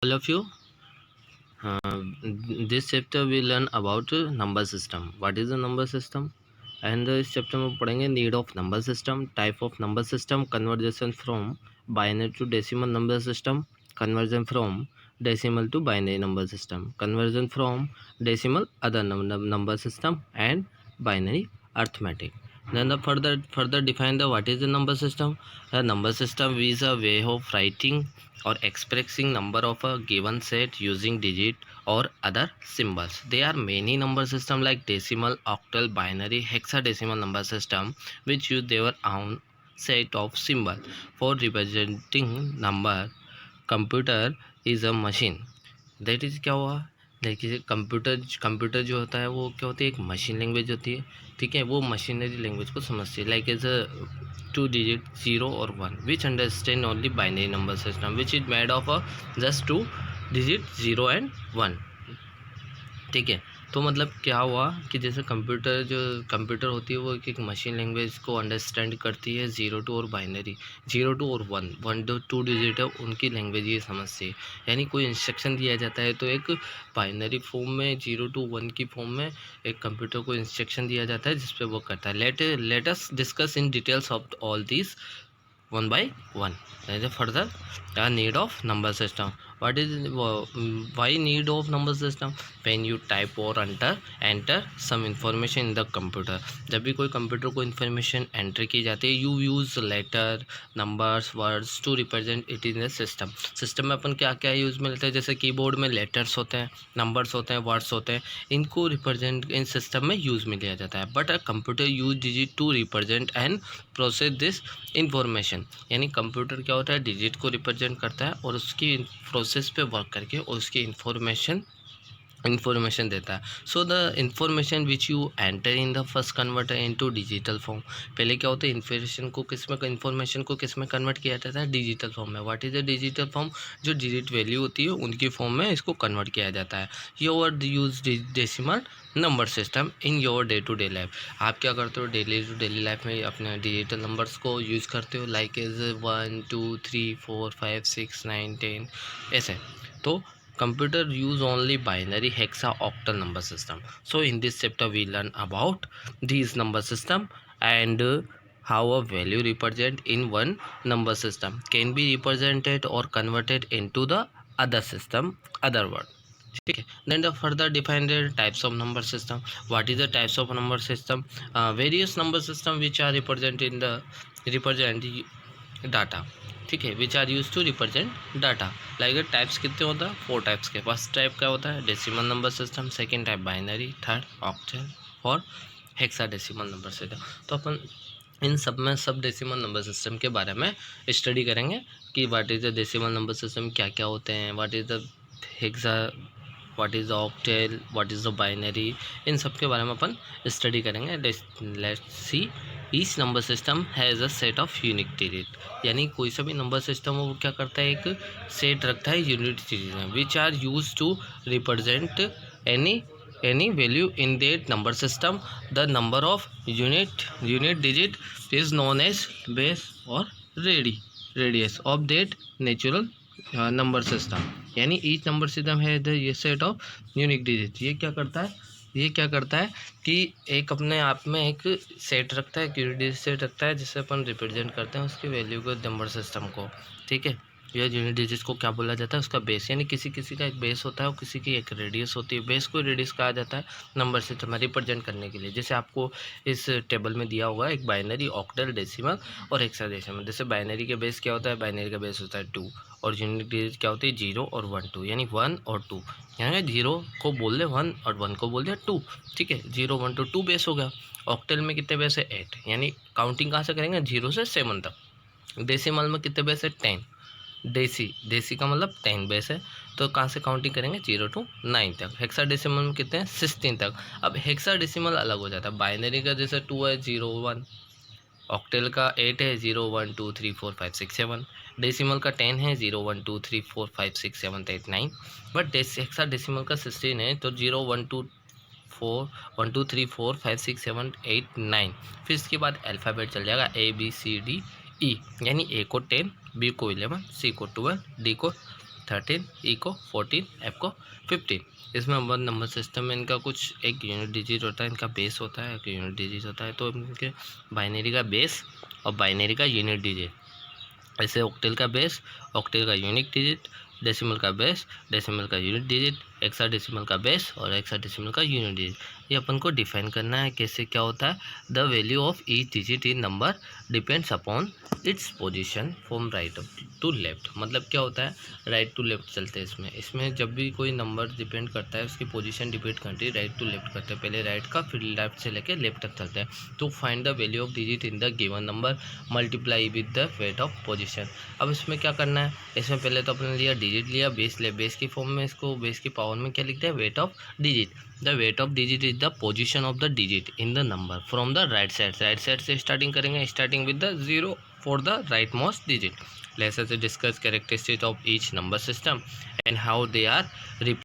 all of you. This chapter we learn about number system. What is the number system? And इस chapter में पढ़ेंगे need of number system, type of number system, conversion from binary to decimal number system, conversion from decimal to binary number system, conversion from decimal other number system, and binary arithmetic. Then the further define the what is the number system. A number system is a way of writing or expressing number of a given set using digit or other symbols. There are many number system like decimal, octal, binary, hexadecimal number system which use their own set of symbol for representing number. Computer is a machine. That is क्या हुआ, देखिए computer जो होता है वो क्या होती है, एक मशीन लैंग्वेज होती है, ठीक है। वो मशीनरी लैंग्वेज को समझती है, like as a 2 digit 0 or 1 which understand only binary number system which is made of a just 2 digit 0 and 1, ठीक है। तो मतलब क्या हुआ कि जैसे कंप्यूटर होती है वो एक मशीन लैंग्वेज को अंडरस्टैंड करती है, 0 और बाइनरी, 0 और 1 2 डिजिट है उनकी लैंग्वेज ये समझती है। यानी कोई इंस्ट्रक्शन दिया जाता है तो एक बाइनरी फॉर्म में 0 to 1 की फॉर्म में एक कंप्यूटर को इंस्ट्रक्शन दिया जाता है जिसपे वो करता है। Let us discuss in details of all these one by one. Further, the need of number system. What is why need of number system? When you type or enter some information in the computer. जब भी कोई computer को information enter की जाती है, you use letter, numbers, words to represent it in the system. System में अपन क्या क्या यूज़ में लेते हैं, जैसे कीबोर्ड में लेटर्स होते हैं, नंबर्स होते हैं, वर्ड्स होते हैं, इनको रिप्रेजेंट इन सिस्टम में यूज़ में लिया जाता है। But a computer use digit to represent and process this information. यानी कंप्यूटर क्या होता है, डिजिट को रिप्रेजेंट करता है और उसकी प्रोसेस पे वर्क करके और उसकी इंफॉर्मेशन देता है। So the information which you enter in the first converter into digital form. पहले क्या होता है, इंफॉर्मेशन को किस में कन्वर्ट किया जाता है, डिजिटल फॉर्म में। What is the digital form, जो डिजिट वैल्यू होती है उनकी फॉर्म में इसको कन्वर्ट किया जाता है। Your use decimal number system in your day to day life. आप क्या करते हो डेली टू डेली लाइफ में, अपने डिजिटल नंबर्स को यूज़ करते हो, लाइक इज 1 2 3 4 5 6 9 10 ऐसे। तो computer use only binary hexa octal number system. So in this chapter we learn about these number system and how a value represent in one number system can be represented or converted into the other system, other word, ठीक है। then the further define the types of number system. What is the types of number system? Various number system which are represent data, ठीक है, which are use to represent data. Like types कितने होता है, 4 types के। First type क्या होता है, decimal number system, second type binary, third octal और हेक्साडेसिमल नंबर सिस्टम। तो अपन इन सब डेसिमल नंबर सिस्टम के बारे में स्टडी करेंगे कि what is the decimal number system, क्या क्या होते हैं, what is the hexa, what is the octal, what is the binary, इन सब के बारे में अपन स्टडी करेंगे। Let's see. Each number system has a set of unique digit. यानी कोई सा भी नंबर सिस्टम हो वो क्या करता है, एक सेट रखता है यूनिक डिजिट में, which are use to represent any value in that number system. The number of unit digit is known as base or radius of that natural number system. यानी each number system है the set of unique digit। ये क्या करता है कि एक अपने आप में एक सेट रखता है, यूनिट सेट रखता है जिससे अपन रिप्रेजेंट करते हैं उसकी वैल्यू को, नंबर सिस्टम को, ठीक है। यह यूनिट डिजिट को क्या बोला जाता है, उसका बेस। यानी किसी का एक बेस होता है और किसी की एक रेडियस होती है। बेस को रेडियस कहा जाता है नंबर सिस्टम में रिप्रेजेंट करने के लिए। जैसे आपको इस टेबल में दिया हुआ है एक बाइनरी, ऑक्टल, डेसिमल और हेक्साडेसिमल। जैसे बाइनरी के बेस क्या होता है, बाइनरी का बेस होता है 2 और यूनिट डिजिट क्या होती है 0 और 1 2, यानी 1 और 2। यहाँ 0 को बोल दे 1 और 1 को बोल दिया 2, ठीक है। 0 1 2 बेस हो गया। ऑक्टल में कितने बेस है 8, यानी काउंटिंग कहाँ से करेंगे 0 से 7 तक। डेसिमल में कितने बेस है 10, देसी का मतलब 10 बेस है, तो कहाँ से काउंटिंग करेंगे 0 to 9 तक। हेक्साडेसिमल में कितने हैं 16 तक। अब हेक्साडेसिमल अलग हो जाता है, बाइनरी का जैसे 2 है 0 1, ऑक्टेल का 8 है 0 1 2 3 4 5 6 7, डेसिमल का 10 है 0 1 2 3 4 5 6 7 8 9, बट हेक्साडेसिमल का 16 है तो 0 1 2 1 2 3 4 5 6 7 8 9। फिर इसके बाद अल्फ़ाबेट चल जाएगा A B C D E, यानी A को 10, B को 11, C को 12, D को 13, ई को 14, एफ को 15। इसमें वन नंबर सिस्टम में इनका कुछ एक यूनिट डिजिट होता है, इनका बेस होता है, एक यूनिट डिजिट होता है। तो इनके बाइनरी का बेस और बाइनरी का यूनिट डिजिट। ऐसे ऑक्टेल का बेस, ऑक्टेल का यूनिक डिजिट, डेसिमल का बेस, डेसिमल का यूनिट डिजिट, हेक्साडेसिमल का बेस और हेक्साडेसिमल का यूनिट डिजिट। ये अपन को डिफाइन करना है कैसे क्या होता है। The value of each digit in number depends upon its position from right to left. मतलब क्या होता है, राइट टू लेफ्ट चलते हैं इसमें जब भी कोई नंबर डिपेंड करता है उसकी पोजीशन डिपेंड करती है राइट टू लेफ्ट करते हैं। पहले राइट का फिर लेफ्ट से लेके लेफ्ट तक चलते हैं। तो find the value of digit in the given number multiply with the weight of position. अब इसमें क्या करना है, इसमें पहले तो अपने लिया डिजिट लिया, बेस ले, बेस की फॉर्म में इसको बेस की पावर में क्या लिखते हैं, weight of digit. The weight of digit is the position of the digit in the number from the right side से स्टार्टिंग करेंगे, starting with the 0 for the right most digit. Let's discuss characteristics of each number system and how they are